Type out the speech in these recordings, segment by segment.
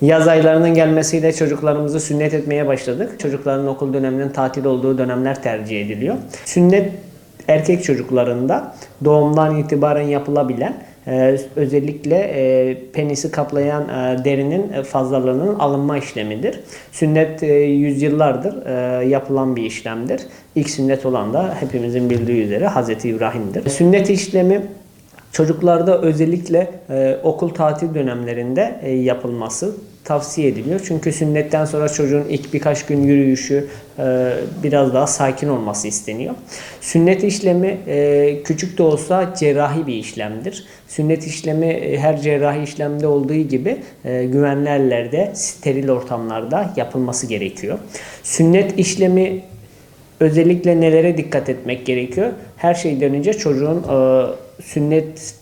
Yaz aylarının gelmesiyle çocuklarımızı sünnet etmeye başladık. Çocukların okul döneminin tatil olduğu dönemler tercih ediliyor. Sünnet erkek çocuklarında doğumdan itibaren yapılabilen özellikle penisi kaplayan derinin fazlalığının alınma işlemidir. Sünnet yüzyıllardır yapılan bir işlemdir. İlk sünnet olan da hepimizin bildiği üzere Hazreti İbrahim'dir. Sünnet işlemi çocuklarda özellikle okul tatil dönemlerinde yapılması tavsiye ediliyor. Çünkü sünnetten sonra çocuğun ilk birkaç gün yürüyüşü biraz daha sakin olması isteniyor. Sünnet işlemi küçük de olsa cerrahi bir işlemdir. Sünnet işlemi her cerrahi işlemde olduğu gibi güvenli yerlerde, steril ortamlarda yapılması gerekiyor. Sünnet işlemi özellikle nelere dikkat etmek gerekiyor? Her şeyden önce çocuğun sünnet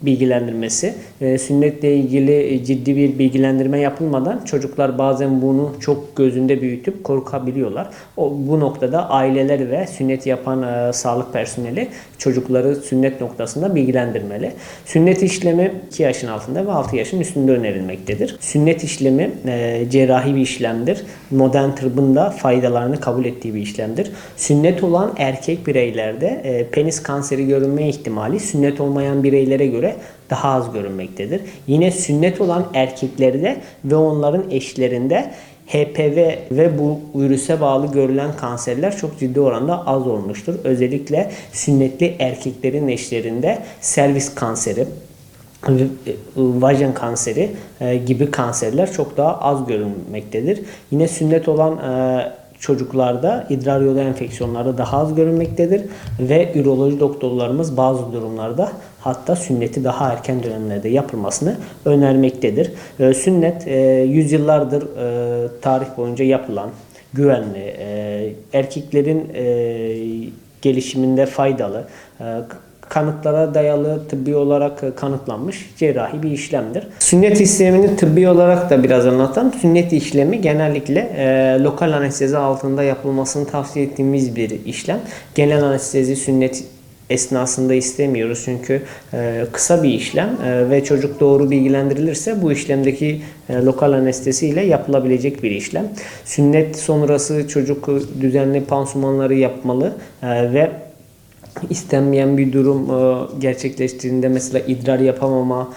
bilgilendirmesi, sünnetle ilgili ciddi bir bilgilendirme yapılmadan çocuklar bazen bunu çok gözünde büyütüp korkabiliyorlar. Bu noktada aileler ve sünnet yapan sağlık personeli çocukları sünnet noktasında bilgilendirmeli. Sünnet işlemi 2 yaşın altında ve 6 yaşın üstünde önerilmektedir. Sünnet işlemi cerrahi bir işlemdir. Modern tıbbın da faydalarını kabul ettiği bir işlemdir. Sünnet olan erkek bireylerde penis kanseri görünme ihtimali sünnet olmayan bireylere göre daha az görünmektedir. Yine sünnet olan erkeklerde ve onların eşlerinde HPV ve bu virüse bağlı görülen kanserler çok ciddi oranda az olmuştur. Özellikle sünnetli erkeklerin eşlerinde servis kanseri, vajin kanseri gibi kanserler çok daha az görünmektedir. Yine sünnet olan çocuklarda idrar yolu enfeksiyonları daha az görünmektedir ve üroloji doktorlarımız bazı durumlarda hatta sünneti daha erken dönemlerde yapılmasını önermektedir. Sünnet yüzyıllardır tarih boyunca yapılan güvenli, erkeklerin gelişiminde faydalı, kanıtlara dayalı tıbbi olarak kanıtlanmış cerrahi bir işlemdir. Sünnet işlemini tıbbi olarak da biraz anlatalım. Sünnet işlemi genellikle lokal anestezi altında yapılmasını tavsiye ettiğimiz bir işlem. Genel anestezi sünnet esnasında istemiyoruz çünkü kısa bir işlem ve çocuk doğru bilgilendirilirse bu işlemdeki lokal anestezi ile yapılabilecek bir işlem. Sünnet sonrası çocuk düzenli pansumanları yapmalı ve istenmeyen bir durum gerçekleştiğinde mesela idrar yapamama,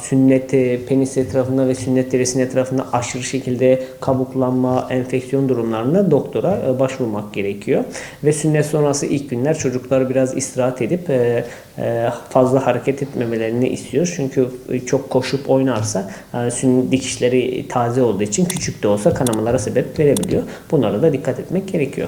sünnet penis etrafında ve sünnet derisinin etrafında aşırı şekilde kabuklanma, enfeksiyon durumlarında doktora başvurmak gerekiyor. Ve sünnet sonrası ilk günler çocuklar biraz istirahat edip fazla hareket etmemelerini istiyor. Çünkü çok koşup oynarsa dikişleri taze olduğu için küçük de olsa kanamalara sebep verebiliyor. Bunlara da dikkat etmek gerekiyor.